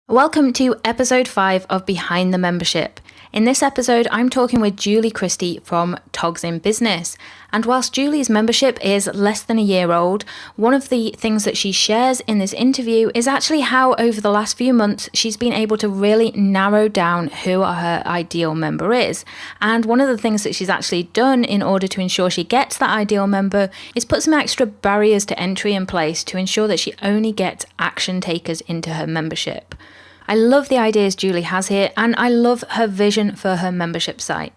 Welcome to episode 5 of Behind the Membership. In this episode, I'm talking with Julie Christie from Togs in Business. And whilst Julie's membership is less than a year old, one of the things that she shares in this interview is actually how over the last few months she's been able to really narrow down who her ideal member is. And one of the things that she's actually done in order to ensure she gets that ideal member is put some extra barriers to entry in place to ensure that she only gets action takers into her membership. I love the ideas Julie has here, and I love her vision for her membership site.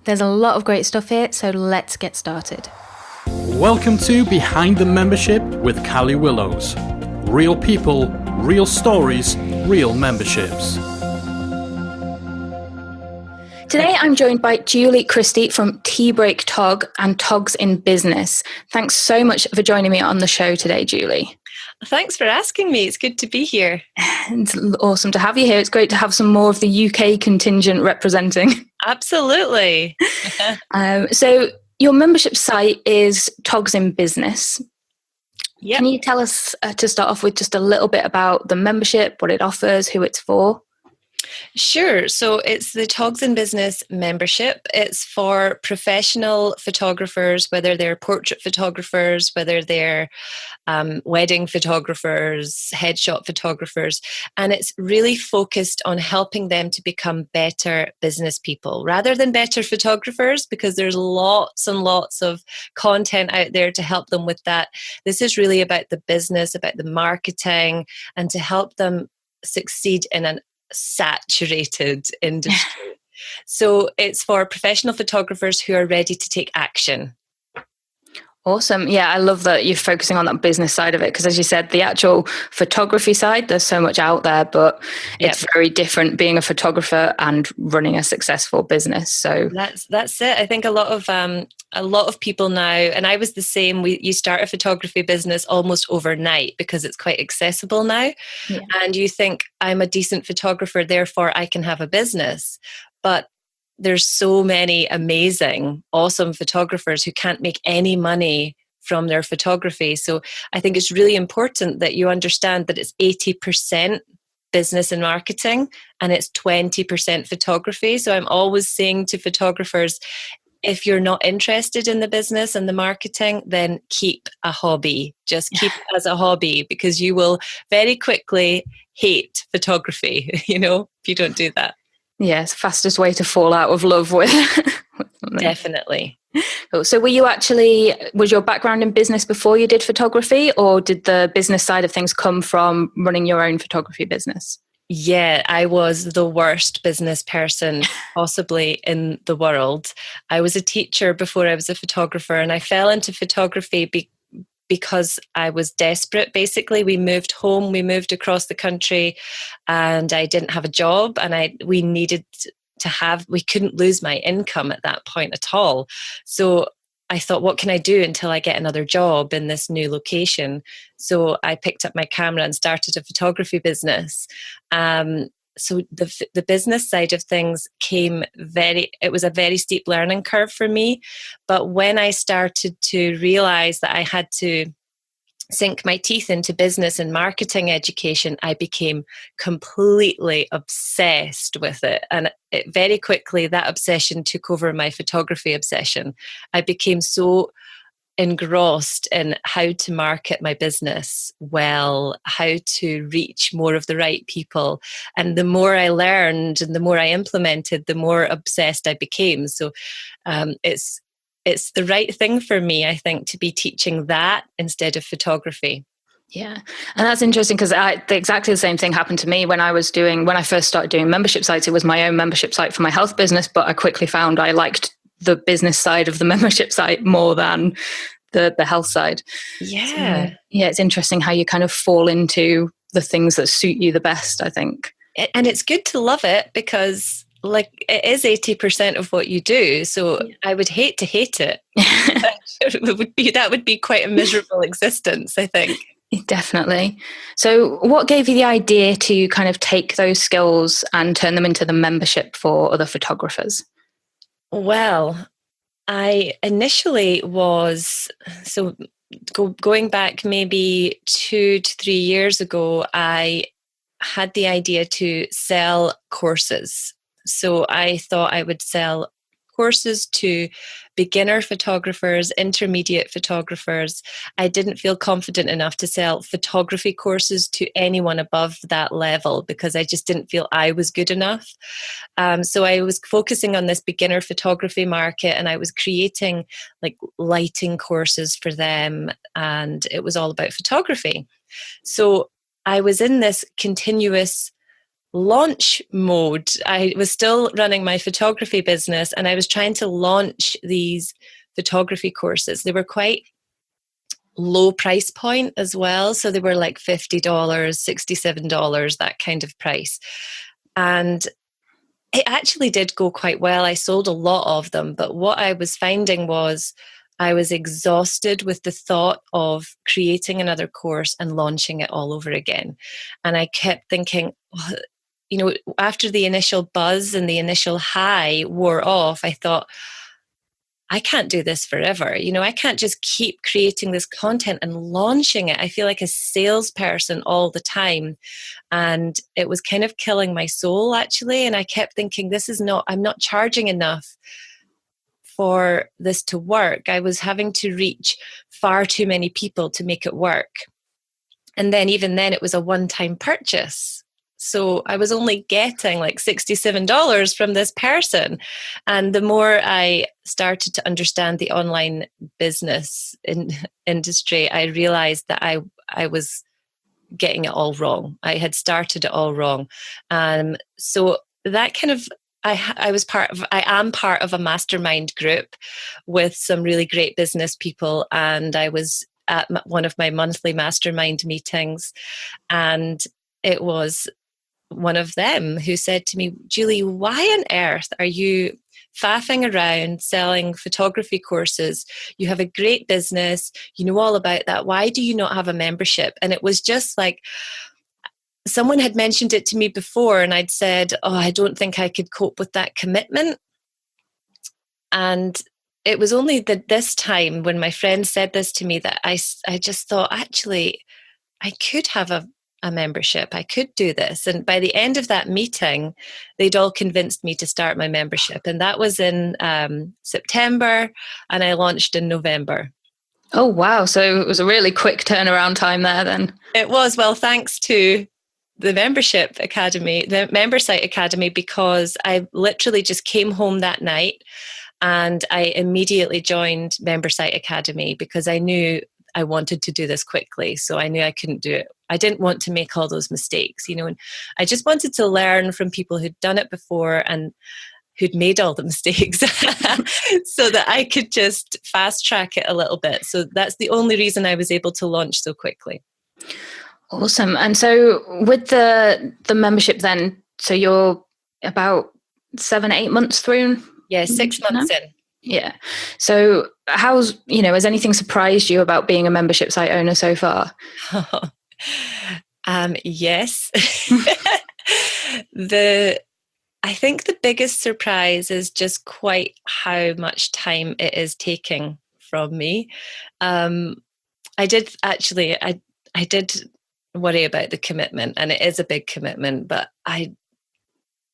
There's a lot of great stuff here, so let's get started. Welcome to Behind the Membership with Callie Willows. Real people, real stories, real memberships. Today I'm joined by Julie Christie from Tea Break Tog and Togs in Business. Thanks so much for joining me on the show today, Julie. Thanks for asking me. It's good to be here. It's awesome to have you here. It's great to have some more of the UK contingent representing. Absolutely. So your membership site is Togs in Business. Yep. Can you tell us to start off with just a little bit about the membership, what it offers, who it's for? Sure. So it's the Togs in Business membership. It's for professional photographers, whether they're portrait photographers, whether they're wedding photographers, headshot photographers. And it's really focused on helping them to become better business people rather than better photographers, because there's lots and lots of content out there to help them with that. This is really about the business, about the marketing, and to help them succeed in an saturated industry. So it's for professional photographers who are ready to take action. Awesome. Yeah, I love that you're focusing on that business side of it, because as you said, the actual photography side, there's so much out there, but it's very different being a photographer and running a successful business. So that's it. I think a lot of people now, and I was the same, you start a photography business almost overnight because it's quite accessible now. Yeah. And you think, I'm a decent photographer, therefore I can have a business. But there's so many amazing, awesome photographers who can't make any money from their photography. So I think it's really important that you understand that it's 80% business and marketing and it's 20% photography. So I'm always saying to photographers, if you're not interested in the business and the marketing, then keep a hobby. Just keep it as a hobby, because you will very quickly hate photography, if you don't do that. Yes, fastest way to fall out of love with. Definitely. Cool. So was your background in business before you did photography, or did the business side of things come from running your own photography business? Yeah, I was the worst business person possibly in the world. I was a teacher before I was a photographer, and I fell into photography because I was desperate. Basically, we moved home, we moved across the country, and I didn't have a job, and we couldn't lose my income at that point at all. So I thought, what can I do until I get another job in this new location? So I picked up my camera and started a photography business. So the business side of things it was a very steep learning curve for me. But when I started to realize that I had to sink my teeth into business and marketing education, I became completely obsessed with it. And very quickly, that obsession took over my photography obsession. I became so engrossed in how to market my business well, how to reach more of the right people. And the more I learned and the more I implemented, the more obsessed I became. So it's the right thing for me, I think, to be teaching that instead of photography. Yeah. And that's interesting, because exactly the same thing happened to me when I first started doing membership sites. It was my own membership site for my health business, but I quickly found I liked the business side of the membership site more than the health side. Yeah. So, yeah, it's interesting how you kind of fall into the things that suit you the best, I think. And it's good to love it, because it is 80% of what you do. So yeah. I would hate to hate it. That would be quite a miserable existence, I think. Definitely. So what gave you the idea to kind of take those skills and turn them into the membership for other photographers? Well, I initially going back maybe 2 to 3 years ago, I had the idea to sell courses. So I thought I would sell courses to beginner photographers, intermediate photographers. I didn't feel confident enough to sell photography courses to anyone above that level because I just didn't feel I was good enough. So I was focusing on this beginner photography market, and I was creating like lighting courses for them, and it was all about photography. So I was in this continuous launch mode. I was still running my photography business, and I was trying to launch these photography courses. They were quite low price point as well. So they were like $50, $67, that kind of price. And it actually did go quite well. I sold a lot of them. But what I was finding was I was exhausted with the thought of creating another course and launching it all over again. And I kept thinking, oh, you know, after the initial buzz and the initial high wore off, I thought, I can't do this forever. You know, I can't just keep creating this content and launching it. I feel like a salesperson all the time. And it was kind of killing my soul, actually. And I kept thinking, I'm not charging enough for this to work. I was having to reach far too many people to make it work. And then even then, it was a one-time purchase. So I was only getting like $67 from this person. And the more I started to understand the online business industry, I realized that I was getting it all wrong. I had started it all wrong. So that kind of, I am part of a mastermind group with some really great business people. And I was at one of my monthly mastermind meetings, and it was one of them who said to me, Julie, why on earth are you faffing around selling photography courses? You have a great business. You know all about that. Why do you not have a membership? And it was just like, someone had mentioned it to me before, and I'd said, oh, I don't think I could cope with that commitment. And it was only this time when my friend said this to me that I just thought, actually, I could have a membership. I could do this. And by the end of that meeting, they'd all convinced me to start my membership. And that was in September, and I launched in November. Oh, wow. So it was a really quick turnaround time there then. It was. Well, thanks to the membership academy, the Membersite Academy, because I literally just came home that night and I immediately joined Membersite Academy because I knew I wanted to do this quickly. So I knew I couldn't do it. I didn't want to make all those mistakes, you know, and I just wanted to learn from people who'd done it before and who'd made all the mistakes so that I could just fast track it a little bit. So that's the only reason I was able to launch so quickly. Awesome. And so with the membership then, so you're about 7-8 months through? Yeah, 6 months in. Yeah. So has anything surprised you about being a membership site owner so far? Yes. I think the biggest surprise is just quite how much time it is taking from me. I did worry about the commitment, and it is a big commitment, but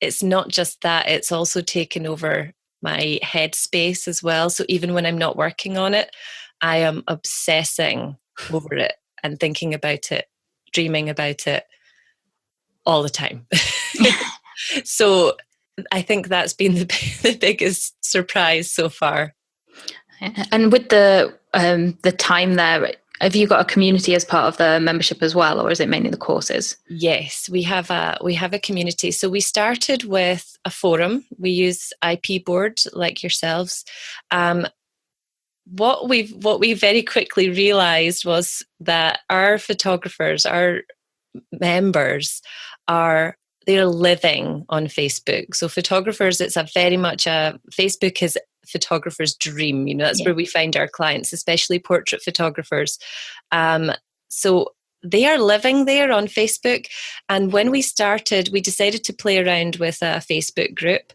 it's not just that, it's also taken over my headspace as well. So even when I'm not working on it, I am obsessing over it and thinking about it, dreaming about it all the time. So I think that's been the biggest surprise so far. And with the time there, have you got a community as part of the membership as well, or is it mainly the courses? Yes, we have a community. So we started with a forum. We use IP Board like yourselves. What we very quickly realized was that our photographers, our members, they're living on Facebook. So photographers, it's Facebook is photographer's dream. You know, that's where we find our clients, especially portrait photographers. So they are living there on Facebook. And when we started, we decided to play around with a Facebook group,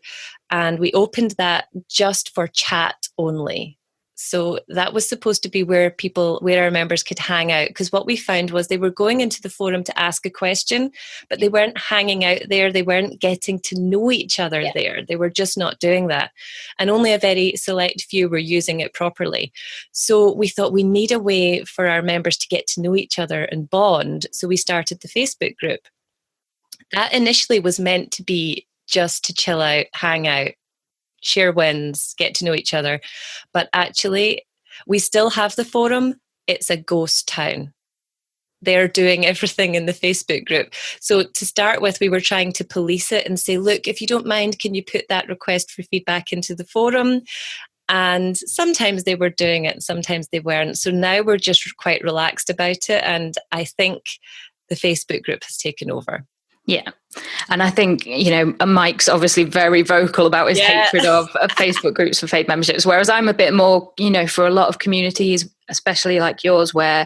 and we opened that just for chat only. So that was supposed to be where our members could hang out. Because what we found was they were going into the forum to ask a question, but they weren't hanging out there. They weren't getting to know each other there. They were just not doing that. And only a very select few were using it properly. So we thought we need a way for our members to get to know each other and bond. So we started the Facebook group. That initially was meant to be just to chill out, hang out, share wins, get to know each other. But actually, we still have the forum. It's a ghost town. They're doing everything in the Facebook group. So to start with, we were trying to police it and say, look, if you don't mind, can you put that request for feedback into the forum? And sometimes they were doing it, sometimes they weren't. So now we're just quite relaxed about it. And I think the Facebook group has taken over. Yeah. And I think, Mike's obviously very vocal about his hatred of Facebook groups for paid memberships, whereas I'm a bit more, for a lot of communities, especially like yours, where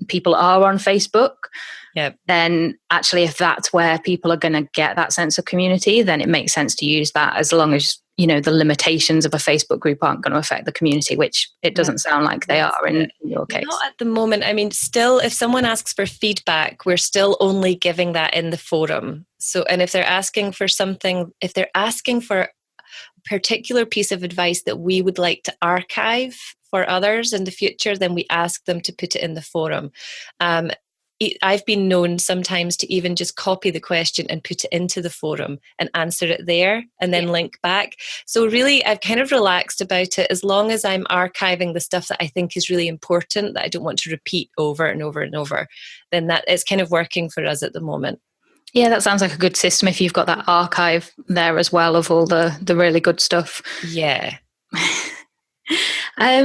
people are on Facebook, then actually if that's where people are going to get that sense of community, then it makes sense to use that, as long as, the limitations of a Facebook group aren't going to affect the community, which it doesn't sound like they are in your case. Not at the moment. I mean, still, if someone asks for feedback, we're still only giving that in the forum. So, and if they're asking for something, if they're asking for a particular piece of advice that we would like to archive for others in the future, then we ask them to put it in the forum. I've been known sometimes to even just copy the question and put it into the forum and answer it there and then link back. So really, I've kind of relaxed about it. As long as I'm archiving the stuff that I think is really important, that I don't want to repeat over and over and over, then that is kind of working for us at the moment. Yeah, that sounds like a good system if you've got that archive there as well of all the really good stuff. Yeah.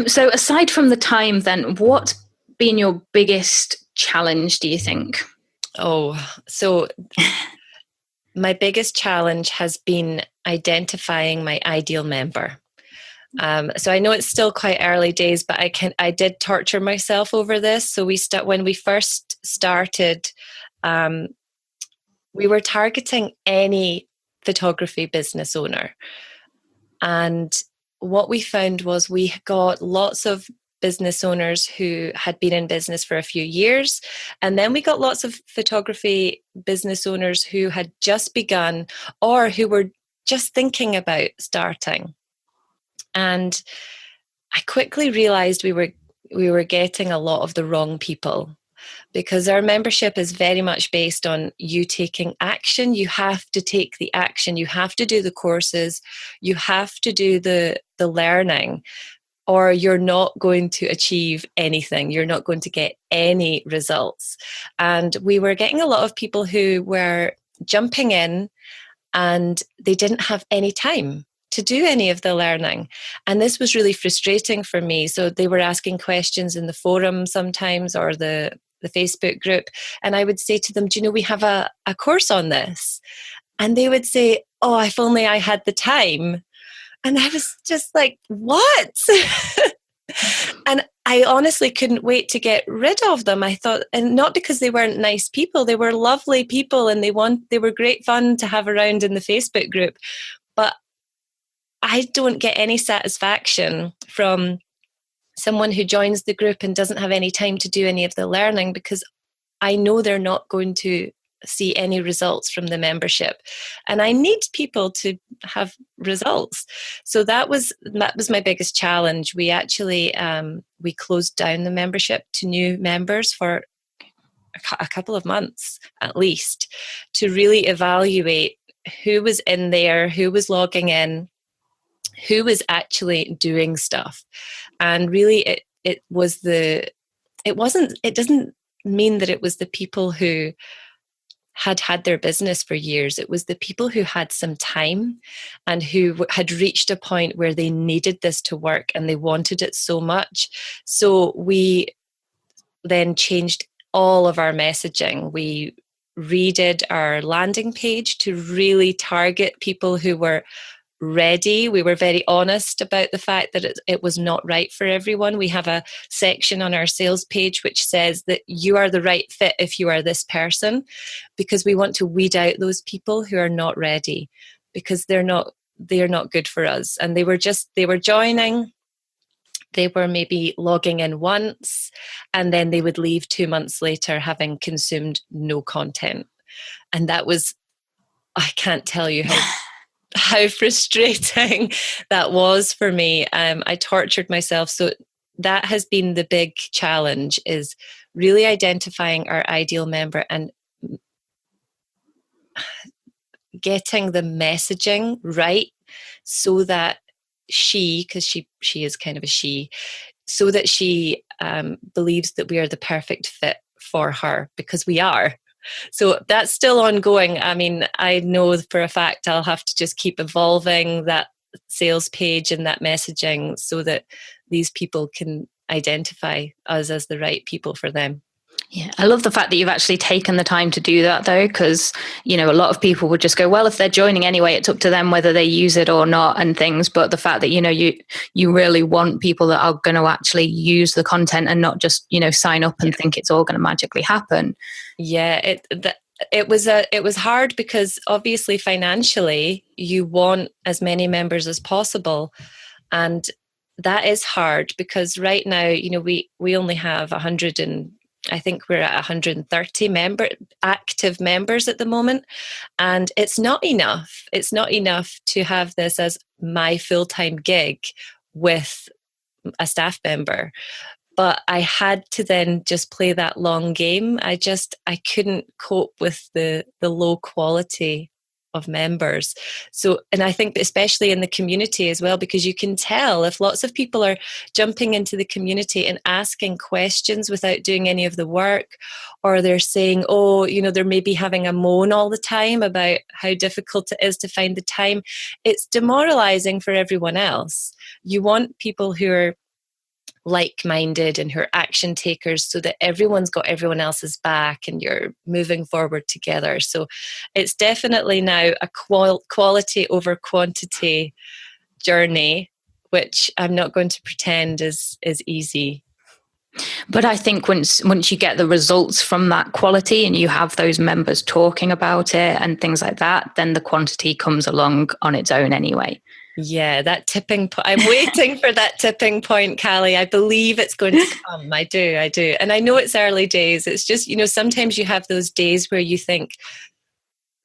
So aside from the time then, what's been your biggest challenge, do you think? So my biggest challenge has been identifying my ideal member. So I know it's still quite early days, but I did torture myself over this. So when we first started, we were targeting any photography business owner. And what we found was we got lots of business owners who had been in business for a few years. And then we got lots of photography business owners who had just begun or who were just thinking about starting. And I quickly realized we were getting a lot of the wrong people, because our membership is very much based on you taking action. You have to take the action. You have to do the courses. You have to do the learning, or you're not going to achieve anything. You're not going to get any results. And we were getting a lot of people who were jumping in and they didn't have any time to do any of the learning. And this was really frustrating for me. So they were asking questions in the forum sometimes, or the Facebook group. And I would say to them, do you know, we have a course on this? And they would say, oh, if only I had the time. And I was just like, what? And I honestly couldn't wait to get rid of them. I thought, and not because they weren't nice people, they were lovely people and they were great fun to have around in the Facebook group. But I don't get any satisfaction from someone who joins the group and doesn't have any time to do any of the learning, because I know they're not going to see any results from the membership, and I need people to have results. So that was my biggest challenge. We actually we closed down the membership to new members for a couple of months at least, to really evaluate who was in there, who was logging in, who was actually doing stuff. And really it doesn't mean that it was the people who had their business for years. It was the people who had some time and who had reached a point where they needed this to work and they wanted it so much. So we then changed all of our messaging. We redid our landing page to really target people who were ready. We were very honest about the fact that it was not right for everyone. We have a section on our sales page which says that you are the right fit if you are this person, because we want to weed out those people who are not ready, because they're not good for us. And they were joining they were maybe logging in once and then they would leave 2 months later having consumed no content. And that was, I can't tell you how frustrating that was for me. I tortured myself. So that has been the big challenge, is really identifying our ideal member and getting the messaging right, so that because she is kind of a she, so that she believes that we are the perfect fit for her, because we are. So that's still ongoing. I mean, I know for a fact I'll have to just keep evolving that sales page and that messaging so that these people can identify us as the right people for them. Yeah, I love the fact that you've actually taken the time to do that, though, because, a lot of people would just go, well, if they're joining anyway, it's up to them whether they use it or not and things. But the fact that, you really want people that are going to actually use the content and not just, sign up and think it's all going to magically happen. Yeah, it was hard because obviously financially you want as many members as possible. And that is hard because right now, we only have 100 and I think we're at 130 active members at the moment. And it's not enough. It's not enough to have this as my full-time gig with a staff member. But I had to then just play that long game. I couldn't cope with the low quality of members. So, and I think especially in the community as well, because you can tell if lots of people are jumping into the community and asking questions without doing any of the work, or they're saying, they're maybe having a moan all the time about how difficult it is to find the time. It's demoralizing for everyone else. You want people who are like-minded and who are action takers, so that everyone's got everyone else's back and you're moving forward together. So it's definitely now a quality over quantity journey, which I'm not going to pretend is easy. But I think once you get the results from that quality and you have those members talking about it and things like that, then the quantity comes along on its own anyway. Yeah, that tipping point. I'm waiting for that tipping point, Callie. I believe it's going to come. I do. And I know it's early days. It's just, sometimes you have those days where you think,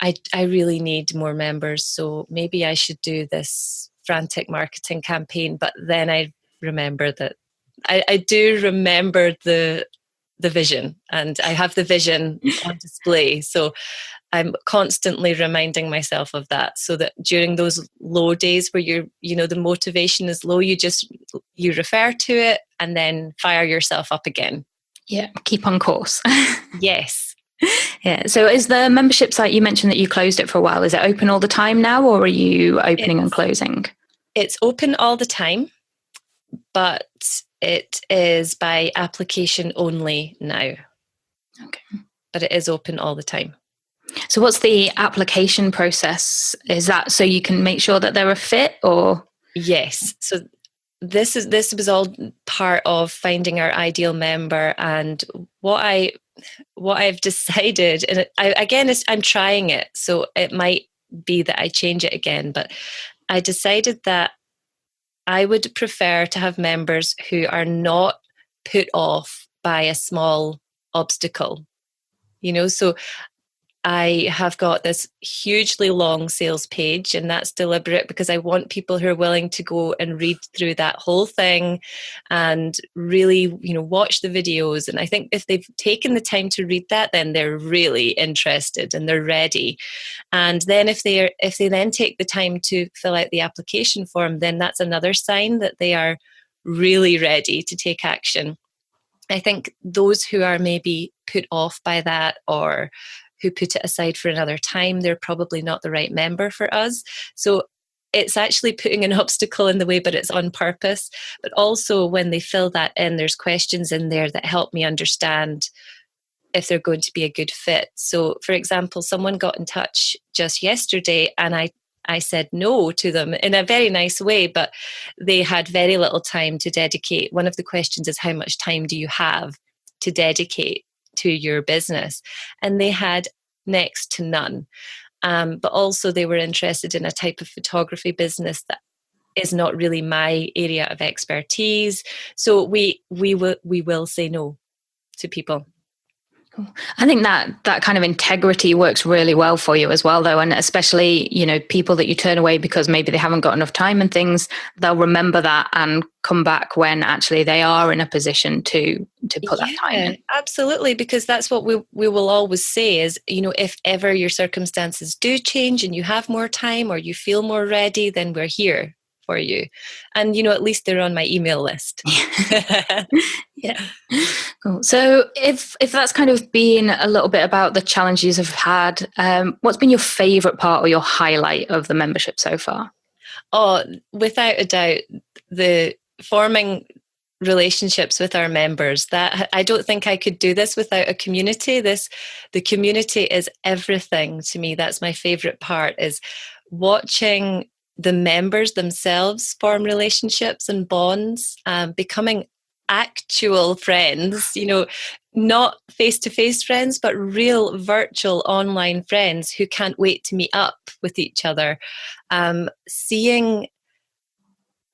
I really need more members, so maybe I should do this frantic marketing campaign. But then I remember that I do remember the vision, and I have the vision on display. So I'm constantly reminding myself of that, so that during those low days where the motivation is low, you refer to it and then fire yourself up again. Yeah, keep on course. Yes. Yeah. So is the membership site, you mentioned that you closed it for a while, is it open all the time now, or are you opening and closing? It's open all the time, but it is by application only now. Okay. But it is open all the time. So what's the application process? Is that so you can make sure that they're a fit, or? Yes. So this was all part of finding our ideal member, and what I've decided, and I'm trying it, so it might be that I change it again, but I decided that I would prefer to have members who are not put off by a small obstacle. So I have got this hugely long sales page, and that's deliberate because I want people who are willing to go and read through that whole thing and really, watch the videos. And I think if they've taken the time to read that, then they're really interested and they're ready. And then if they then take the time to fill out the application form, then that's another sign that they are really ready to take action. I think those who are maybe put off by that, or who put it aside for another time, they're probably not the right member for us. So it's actually putting an obstacle in the way, but it's on purpose. But also when they fill that in, there's questions in there that help me understand if they're going to be a good fit. So for example, someone got in touch just yesterday, and I said no to them in a very nice way, but they had very little time to dedicate. One of the questions is, how much time do you have to dedicate to your business? And they had next to none. But also they were interested in a type of photography business that is not really my area of expertise. So we will say no to people. I think that kind of integrity works really well for you as well, though. And especially, people that you turn away because maybe they haven't got enough time and things, they'll remember that and come back when actually they are in a position to put that time in. Absolutely, because that's what we will always say is, if ever your circumstances do change and you have more time or you feel more ready, then we're here for you. And, at least they're on my email list. Yeah. Cool. So if that's kind of been a little bit about the challenges you've had, what's been your favorite part or your highlight of the membership so far? Oh, without a doubt, the forming relationships with our members. That I don't think I could do this without a community. The community is everything to me. That's my favorite part, is watching the members themselves form relationships and bonds, becoming actual friends, not face-to-face friends, but real virtual online friends who can't wait to meet up with each other, seeing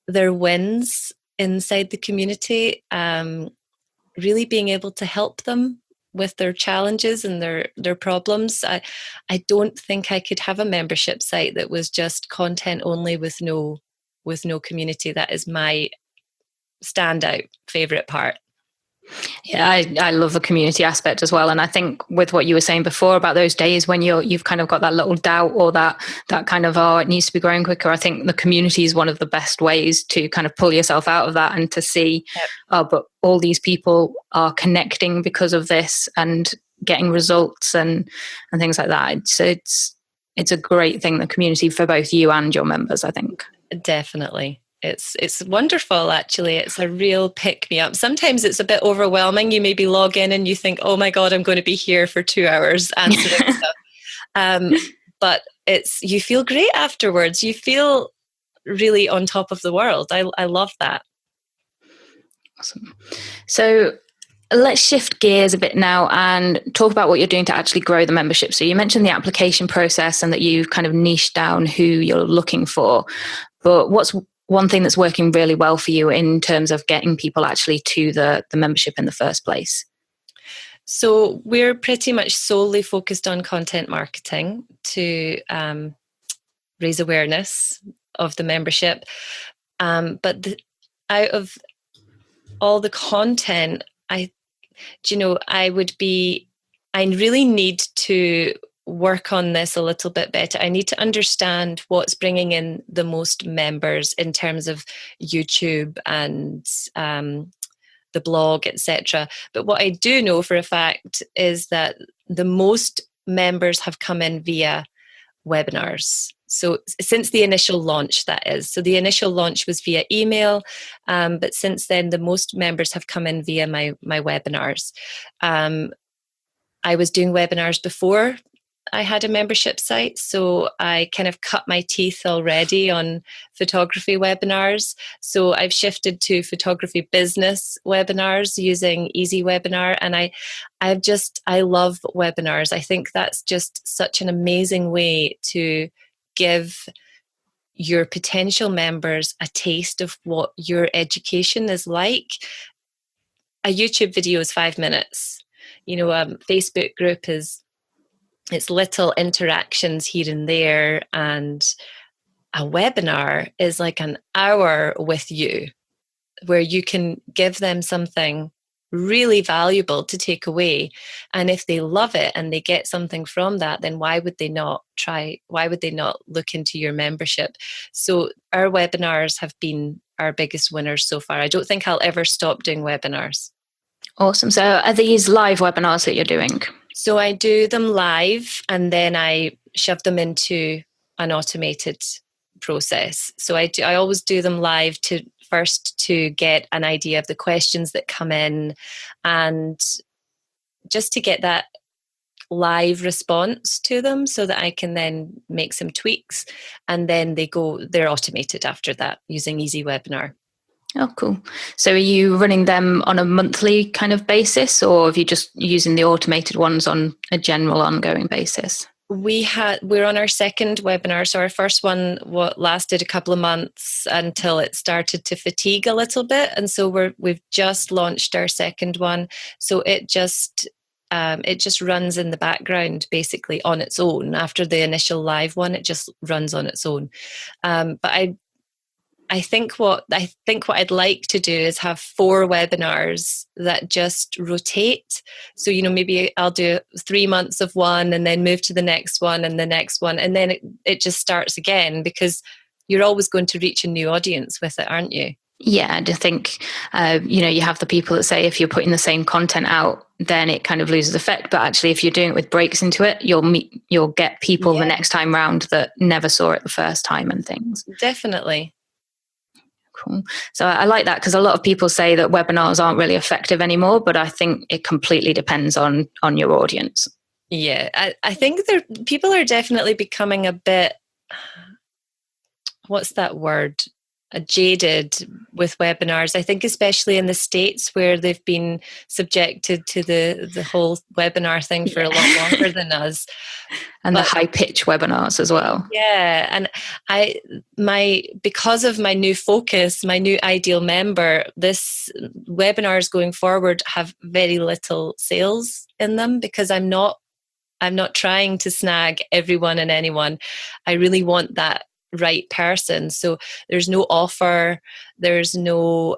their wins inside the community, really being able to help them with their challenges and their problems. I don't think I could have a membership site that was just content only with no community. That is my standout favorite part. Yeah, I love the community aspect as well. And I think with what you were saying before about those days when you've kind of got that little doubt or that kind of, it needs to be growing quicker. I think the community is one of the best ways to kind of pull yourself out of that and to see, but all these people are connecting because of this and getting results and things like that. So it's a great thing, the community, for both you and your members, I think. Definitely. It's wonderful, actually. It's a real pick-me-up. Sometimes it's a bit overwhelming. You maybe log in and you think, oh my God, I'm going to be here for 2 hours answering stuff. But you feel great afterwards. You feel really on top of the world. I love that. Awesome. So let's shift gears a bit now and talk about what you're doing to actually grow the membership. So you mentioned the application process and that you've kind of niched down who you're looking for. But what's one thing that's working really well for you in terms of getting people actually to the membership in the first place? So we're pretty much solely focused on content marketing to raise awareness of the membership. But out of all the content, I really need to work on this a little bit better. I need to understand what's bringing in the most members in terms of YouTube and the blog, etc. But what I do know for a fact is that the most members have come in via webinars. So since the initial launch, that is. So the initial launch was via email, but since then the most members have come in via my webinars. I was doing webinars before I had a membership site, so I kind of cut my teeth already on photography webinars. So I've shifted to photography business webinars using Easy Webinar, and I love webinars. I think that's just such an amazing way to give your potential members a taste of what your education is like. A YouTube video is 5 minutes. A Facebook group it's little interactions here and there, and a webinar is like an hour with you where you can give them something really valuable to take away. And if they love it and they get something from that, then why would they not look into your membership? So our webinars have been our biggest winners so far. I don't think I'll ever stop doing webinars. Awesome. So are these live webinars that you're doing? So I do them live and then I shove them into an automated process. So I always do them live to get an idea of the questions that come in and just to get that live response to them so that I can then make some tweaks, and then they're automated after that using Easy Webinar. Oh, cool. So are you running them on a monthly kind of basis, or are you just using the automated ones on a general ongoing basis? we're on our second webinar. So our first one lasted a couple of months until it started to fatigue a little bit, and so we've just launched our second one. So it just runs in the background basically on its own. After the initial live one, it just runs on its own. But I think what I'd like to do is have 4 webinars that just rotate. So, maybe I'll do 3 months of one and then move to the next one and the next one. And then it just starts again, because you're always going to reach a new audience with it, aren't you? Yeah, I think, you have the people that say if you're putting the same content out, then it kind of loses effect. But actually, if you're doing it with breaks into it, you'll get people the next time round that never saw it the first time and things. Definitely. Cool. So I like that, because a lot of people say that webinars aren't really effective anymore, but I think it completely depends on your audience. Yeah, I think people are definitely becoming a bit, what's that word? Jaded with webinars. I think especially in the States, where they've been subjected to the whole webinar thing for a lot longer than us. And the high pitch webinars as well. Yeah. And because of my new focus, my new ideal member, this webinars going forward have very little sales in them, because I'm not trying to snag everyone and anyone. I really want that right person. So there's no offer, there's no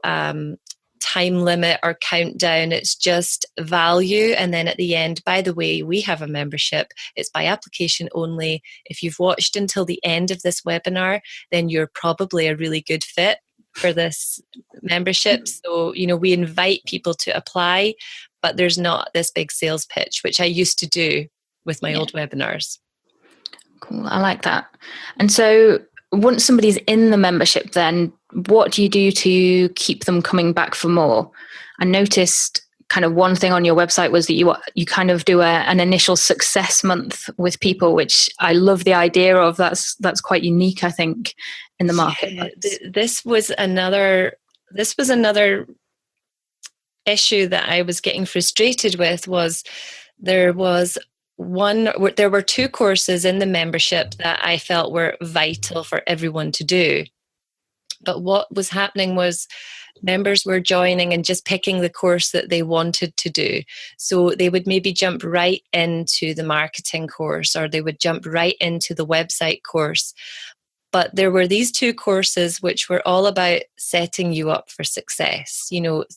time limit or countdown. It's just value. And then at the end, by the way, we have a membership. It's by application only. If you've watched until the end of this webinar, then you're probably a really good fit for this membership. So, we invite people to apply, but there's not this big sales pitch, which I used to do with my old webinars. Cool. I like that. And so once somebody's in the membership, then what do you do to keep them coming back for more? I noticed kind of one thing on your website was that you kind of do an initial success month with people, which I love the idea of. That's quite unique, I think, in the market. Yeah, this was another issue that I was getting frustrated with. Was there were 2 courses in the membership that I felt were vital for everyone to do. But what was happening was members were joining and just picking the course that they wanted to do. So they would maybe jump right into the marketing course, or they would jump right into the website course. But there were these 2 courses which were all about setting you up for success,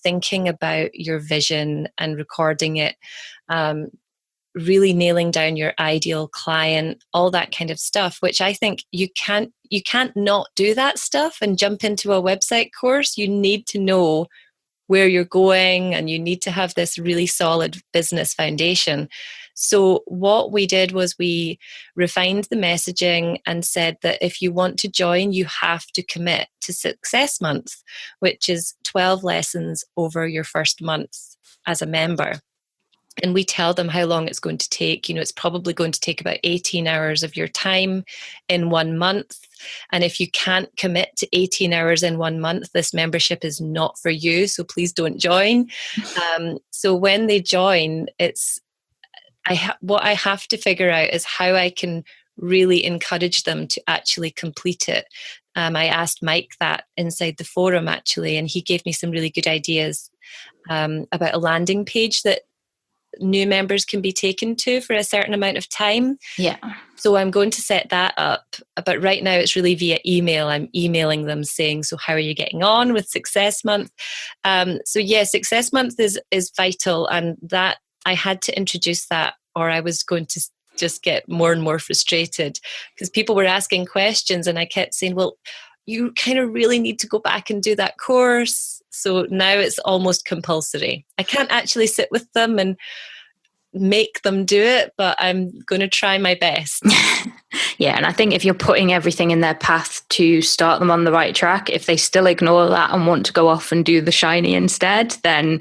thinking about your vision and recording it, really nailing down your ideal client, all that kind of stuff, which I think you can't not do that stuff and jump into a website course. You need to know where you're going, and you need to have this really solid business foundation. So what we did was we refined the messaging and said that if you want to join, you have to commit to Success Month, which is 12 lessons over your first month as a member. And we tell them how long it's going to take. It's probably going to take about 18 hours of your time in 1 month. And if you can't commit to 18 hours in 1 month, this membership is not for you. So please don't join. So when they join, what I have to figure out is how I can really encourage them to actually complete it. I asked Mike that inside the forum, actually, and he gave me some really good ideas about a landing page that new members can be taken to for a certain amount of time. Yeah. So I'm going to set that up. But right now it's really via email. I'm emailing them saying, so how are you getting on with Success Month? Success Month is vital. And that I had to introduce that, or I was going to just get more and more frustrated, because people were asking questions and I kept saying, well, you kind of really need to go back and do that course. So now it's almost compulsory. I can't actually sit with them and make them do it, but I'm going to try my best. Yeah, and I think if you're putting everything in their path to start them on the right track, if they still ignore that and want to go off and do the shiny instead, then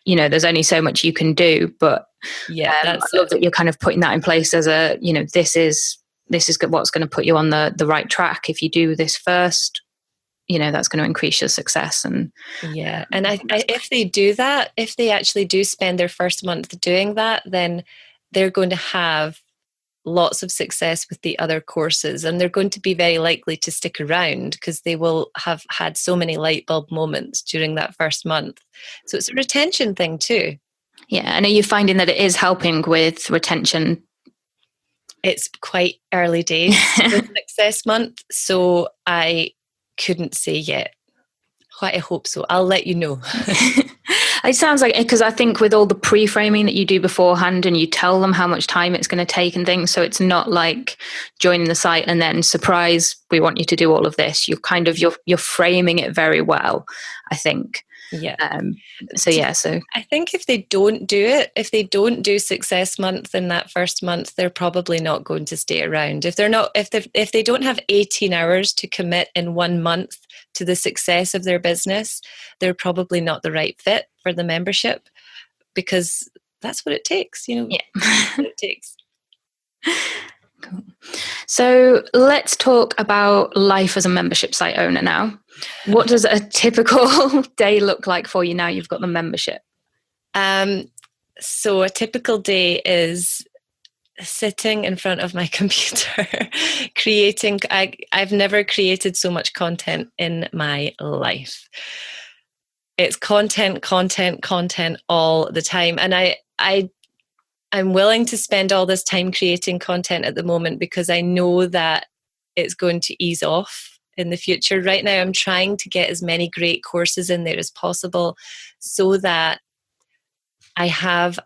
there's only so much you can do. But I love that you're kind of putting that in place as a, this is what's going to put you on the right track. If you do this first, that's going to increase your success. And if they do that, if they actually do spend their first month doing that, then they're going to have lots of success with the other courses, and they're going to be very likely to stick around because they will have had so many light bulb moments during that first month. So it's a retention thing too. Yeah. And are you finding that it is helping with retention? It's quite early days with Success Month, so I couldn't say yet. I hope so. I'll let you know. It sounds like, because I think with all the pre-framing that you do beforehand and you tell them how much time it's going to take and things, so it's not like joining the site and then surprise, we want you to do all of this. You're kind of, you're framing it very well, I think. Yeah. So I think if they don't do it, if they don't do Success Month in that first month, they're probably not going to stay around. If they don't have 18 hours to commit in 1 month to the success of their business, they're probably not the right fit for the membership, because that's what it takes, Yeah. That's what it takes. Cool. So let's talk about life as a membership site owner now. What does a typical day look like for you now you've got the membership? So a typical day is sitting in front of my computer, creating. I've never created so much content in my life. It's content all the time. And I'm willing to spend all this time creating content at the moment because I know that it's going to ease off in the future. Right now, I'm trying to get as many great courses in there as possible so that I have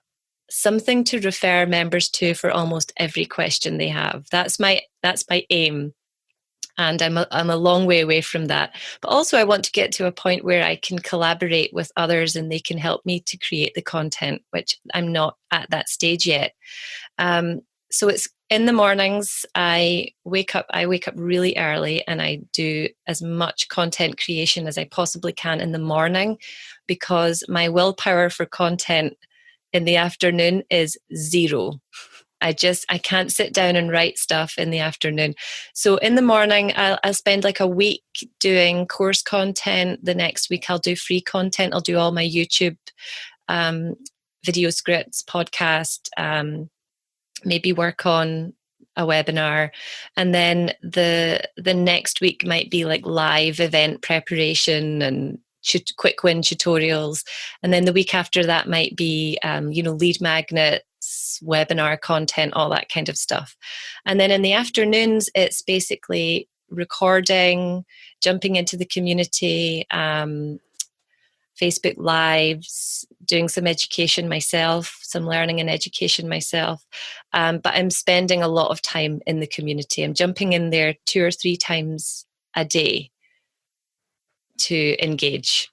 something to refer members to for almost every question they have. That's my aim. And I'm a long way away from that. But also I want to get to a point where I can collaborate with others and they can help me to create the content, which I'm not at that stage yet. So it's in the mornings, I wake up really early and I do as much content creation as I possibly can in the morning, because my willpower for content in the afternoon is zero. I can't sit down and write stuff in the afternoon. So in the morning, I'll spend like a week doing course content. The next week I'll do free content. I'll do all my YouTube video scripts, podcast, maybe work on a webinar. And then the next week might be like live event preparation and quick win tutorials. And then the week after that might be, lead magnets, webinar content, all that kind of stuff. And then in the afternoons, it's basically recording, jumping into the community, Facebook Lives, doing some education myself, some learning and education myself. But I'm spending a lot of time in the community. I'm jumping in there 2 or 3 times a day to engage.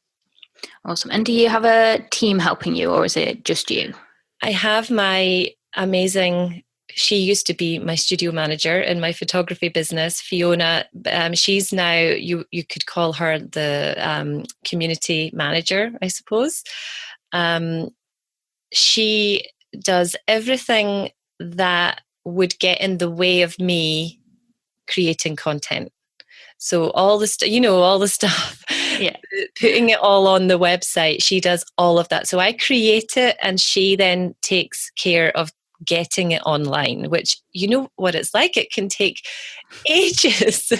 Awesome. And do you have a team helping you, or is it just you? I have my amazing, she used to be my studio manager in my photography business, Fiona. She's now, you could call her the community manager, I suppose. She does everything that would get in the way of me creating content. So all the stuff, yeah, putting it all on the website, she does all of that. So I create it and she then takes care of getting it online, which you know what it's like. It can take ages.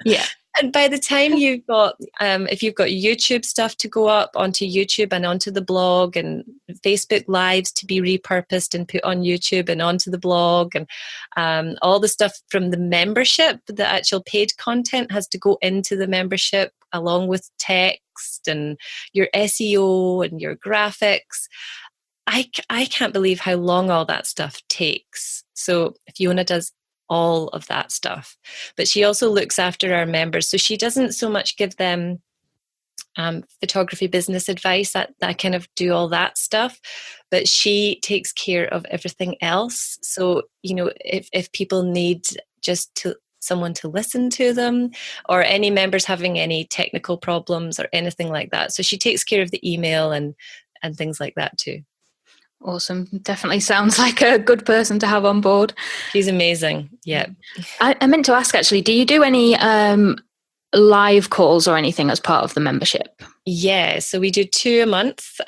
Yeah. And by the time you've got, if you've got YouTube stuff to go up onto YouTube and onto the blog, and Facebook Lives to be repurposed and put on YouTube and onto the blog, and all the stuff from the membership, the actual paid content has to go into the membership along with text and your SEO and your graphics. I can't believe how long all that stuff takes. So Fiona does all of that stuff, but she also looks after our members. So she doesn't so much give them photography business advice. That I kind of do all that stuff, but she takes care of everything else. So, if people need just someone to listen to them, or any members having any technical problems or anything like that. So she takes care of the email and things like that too. Awesome. Definitely sounds like a good person to have on board. She's amazing. Yeah. I meant to ask, actually, do you do any live calls or anything as part of the membership? Yeah, so we do 2 a month.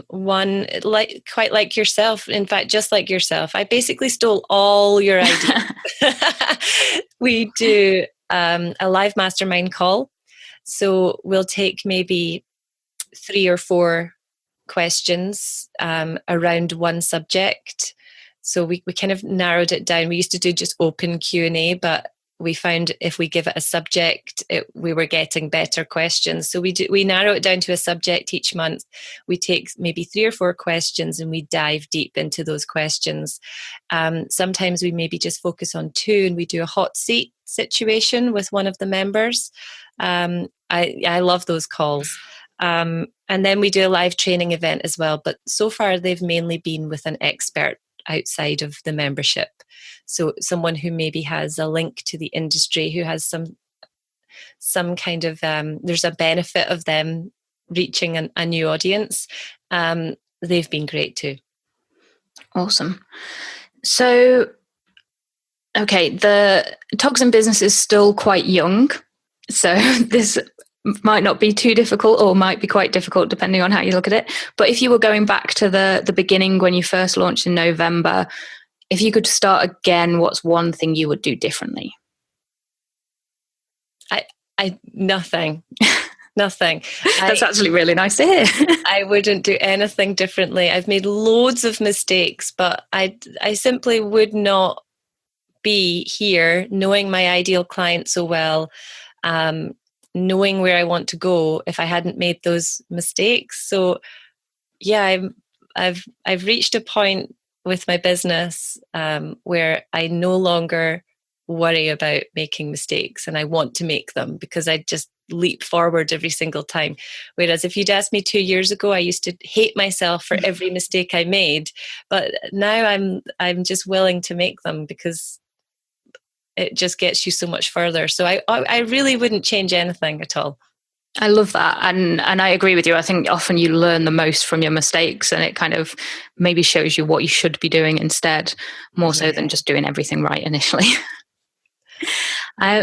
One, quite like yourself. In fact, just like yourself, I basically stole all your ideas. We do a live mastermind call. So we'll take maybe 3 or 4 questions around one subject. So we kind of narrowed it down. We used to do just open Q&A, but we found if we give it a subject, we were getting better questions. So we narrow it down to a subject each month. We take maybe 3 or 4 questions and we dive deep into those questions. Sometimes we maybe just focus on 2 and we do a hot seat situation with one of the members. I love those calls. And then we do a live training event as well. But so far, they've mainly been with an expert outside of the membership. So someone who maybe has a link to the industry, who has some kind of, there's a benefit of them reaching a new audience. They've been great too. Awesome. So, okay, the Togs in Business is still quite young. So this might not be too difficult or might be quite difficult depending on how you look at it. But if you were going back to the beginning when you first launched in November, if you could start again, what's one thing you would do differently? Nothing. Nothing. That's actually really nice to hear. I wouldn't do anything differently. I've made loads of mistakes, but I simply would not be here knowing my ideal client so well, knowing where I want to go if I hadn't made those mistakes. So yeah, I've reached a point with my business where I no longer worry about making mistakes, and I want to make them because I just leap forward every single time. Whereas if you'd asked me 2 years ago, I used to hate myself for every mistake I made, but now I'm just willing to make them because it just gets you so much further. So I really wouldn't change anything at all. I love that. And I agree with you. I think often you learn the most from your mistakes, and it kind of maybe shows you what you should be doing instead, more so than just doing everything right initially.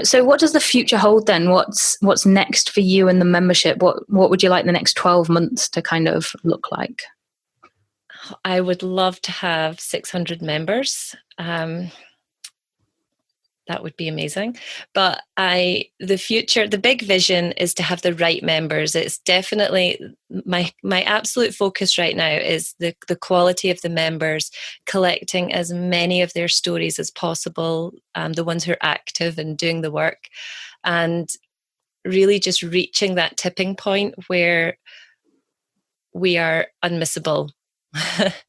So what does the future hold then? What's next for you and the membership? What would you like the next 12 months to kind of look like? I would love to have 600 members. That would be amazing. But the big vision is to have the right members. It's definitely my absolute focus right now is the quality of the members, collecting as many of their stories as possible, the ones who are active and doing the work, and really just reaching that tipping point where we are unmissable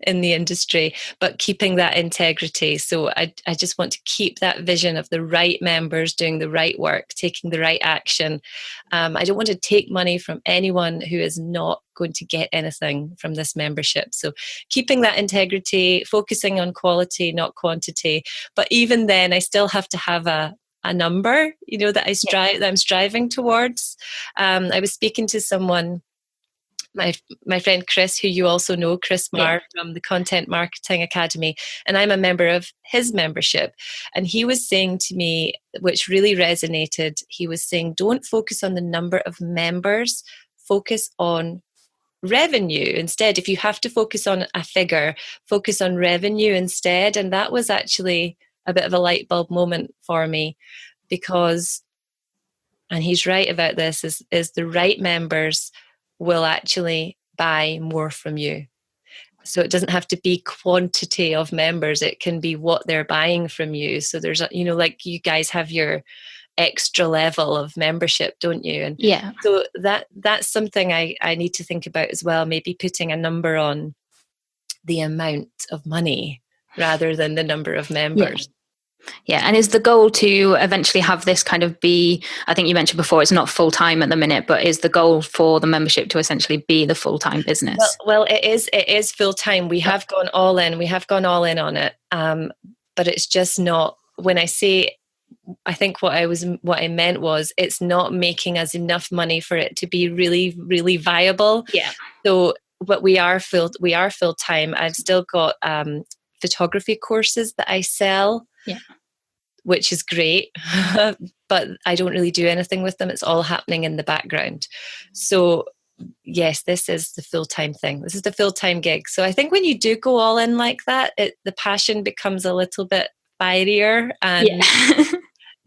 in the industry, but keeping that integrity. So I just want to keep that vision of the right members doing the right work, taking the right action. I don't want to take money from anyone who is not going to get anything from this membership. So keeping that integrity, focusing on quality, not quantity. But even then, I still have to have a number, that that I'm striving towards. I was speaking to someone, my friend Chris, who you also know, Chris Marr from the Content Marketing Academy, and I'm a member of his membership. And he was saying to me, which really resonated, he was saying, don't focus on the number of members, focus on revenue instead. If you have to focus on a figure, focus on revenue instead. And that was actually a bit of a light bulb moment for me, because, and he's right about this, is the right members will actually buy more from you. So it doesn't have to be quantity of members, it can be what they're buying from you. So there's like you guys have your extra level of membership, don't you? And so that's something I need to think about as well, maybe putting a number on the amount of money rather than the number of members. Yeah, and is the goal to eventually have this kind of be, I think you mentioned before, it's not full-time at the minute, but is the goal for the membership to essentially be the full-time business? Well, it is full-time. We have gone all in. We have gone all in on it. But it's just not, when I say, I think what I meant was, it's not making us enough money for it to be really, really viable. Yeah. So, but we are full-time. I've still got photography courses that I sell. Yeah. Which is great, but I don't really do anything with them. It's all happening in the background. So yes, this is the full-time thing. This is the full-time gig. So I think when you do go all in like that, the passion becomes a little bit fierier, and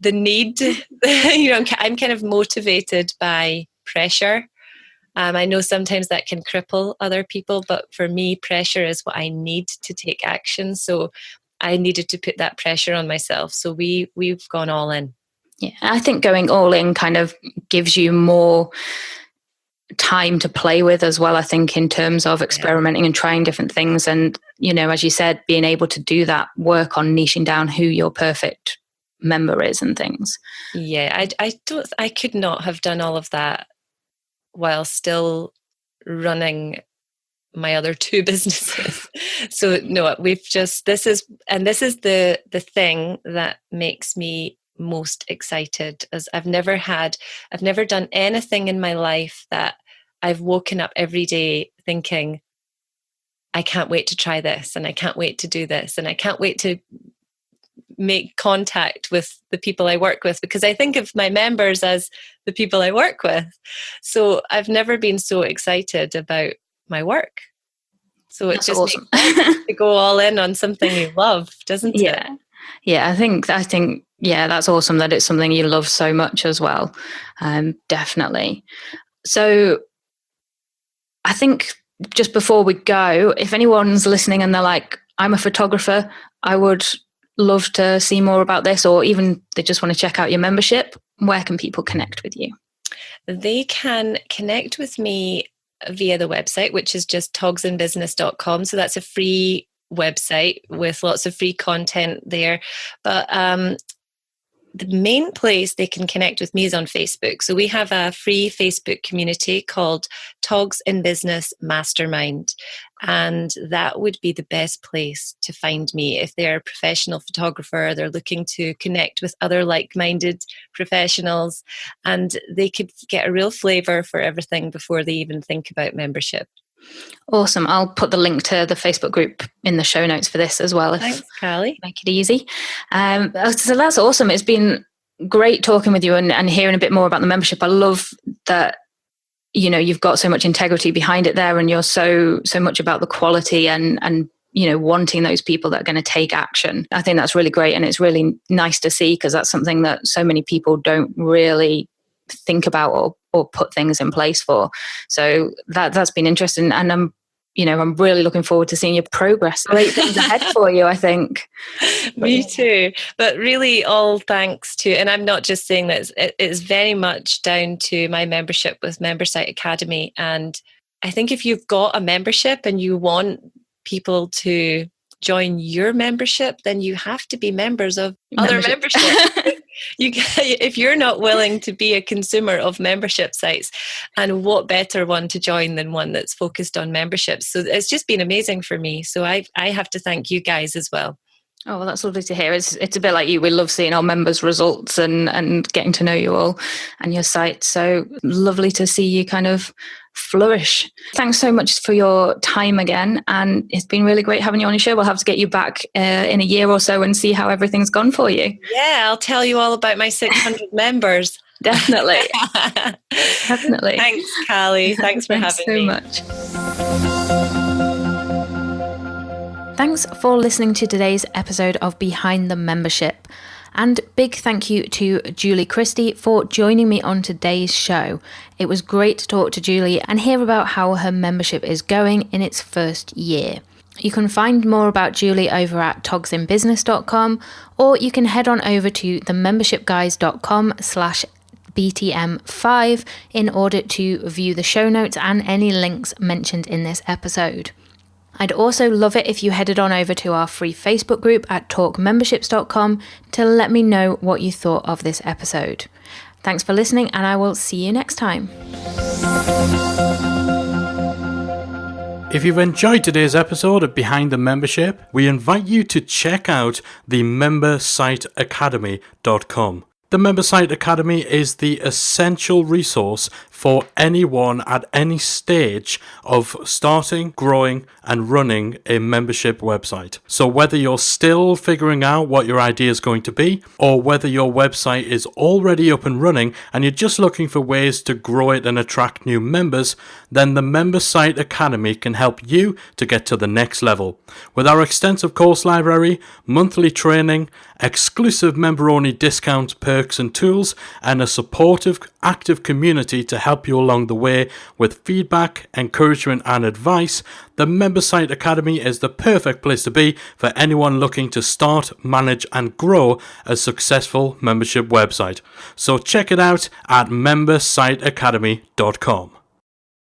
the need, I'm kind of motivated by pressure. I know sometimes that can cripple other people, but for me, pressure is what I need to take action. So I needed to put that pressure on myself. So we've gone all in. Yeah, I think going all in kind of gives you more time to play with as well, I think, in terms of experimenting and trying different things. And, as you said, being able to do that work on niching down who your perfect member is and things. Yeah, I could not have done all of that while still running my other two businesses. So no, this is the thing that makes me most excited, as I've never done anything in my life that I've woken up every day thinking, I can't wait to try this, and I can't wait to do this, and I can't wait to make contact with the people I work with, because I think of my members as the people I work with. So I've never been so excited about my work. So it just awesome. makes sense to go all in on something you love, doesn't it? Yeah, I think that's awesome that it's something you love so much as well. Definitely. So I think just before we go, if anyone's listening and they're like, I'm a photographer, I would love to see more about this, or even they just want to check out your membership, where can people connect with you? They can connect with me via the website, which is just togsinbusiness.com. So that's a free website with lots of free content there. But the main place they can connect with me is on Facebook. So we have a free Facebook community called Togs in Business Mastermind. And that would be the best place to find me if they're a professional photographer, they're looking to connect with other like-minded professionals, and they could get a real flavour for everything before they even think about membership. Awesome. I'll put the link to the Facebook group in the show notes for this as well. Thanks, Callie. Make it easy. So that's awesome. It's been great talking with you and hearing a bit more about the membership. I love that, you've got so much integrity behind it there, and you're so much about the quality and wanting those people that are going to take action. I think that's really great, and it's really nice to see, because that's something that so many people don't really think about or put things in place for. So that's been interesting, and I'm really looking forward to seeing your progress. Great things ahead for you, I think. Me too. But really all thanks to, and I'm not just saying that, it is very much down to my membership with Membersite Academy. And I think if you've got a membership and you want people to join your membership, then you have to be members of other memberships. If you're not willing to be a consumer of membership sites, and what better one to join than one that's focused on memberships? So it's just been amazing for me. So I have to thank you guys as well. Oh, well, that's lovely to hear. It's a bit like you. We love seeing our members' results and getting to know you all and your site. So lovely to see you kind of flourish. Thanks so much for your time again. And it's been really great having you on your show. We'll have to get you back in a year or so and see how everything's gone for you. Yeah, I'll tell you all about my 600 members. Definitely. Definitely. Thanks, Callie. Thanks for having me. Thanks so much. Thanks for listening to today's episode of Behind the Membership. And big thank you to Julie Christie for joining me on today's show. It was great to talk to Julie and hear about how her membership is going in its first year. You can find more about Julie over at togsinbusiness.com, or you can head on over to themembershipguys.com/BTM5 in order to view the show notes and any links mentioned in this episode. I'd also love it if you headed on over to our free Facebook group at talkmemberships.com to let me know what you thought of this episode. Thanks for listening, and I will see you next time. If you've enjoyed today's episode of Behind the Membership, we invite you to check out the membersiteacademy.com. The Membersite Academy is the essential resource for anyone at any stage of starting, growing, and running a membership website. So whether you're still figuring out what your idea is going to be, or whether your website is already up and running and you're just looking for ways to grow it and attract new members, then the Member Site Academy can help you to get to the next level. With our extensive course library, monthly training, exclusive member-only discounts, perks and tools, and a supportive, active community to help you along the way with feedback, encouragement and advice, the Member Site Academy is the perfect place to be for anyone looking to start, manage and grow a successful membership website. So check it out at membersiteacademy.com.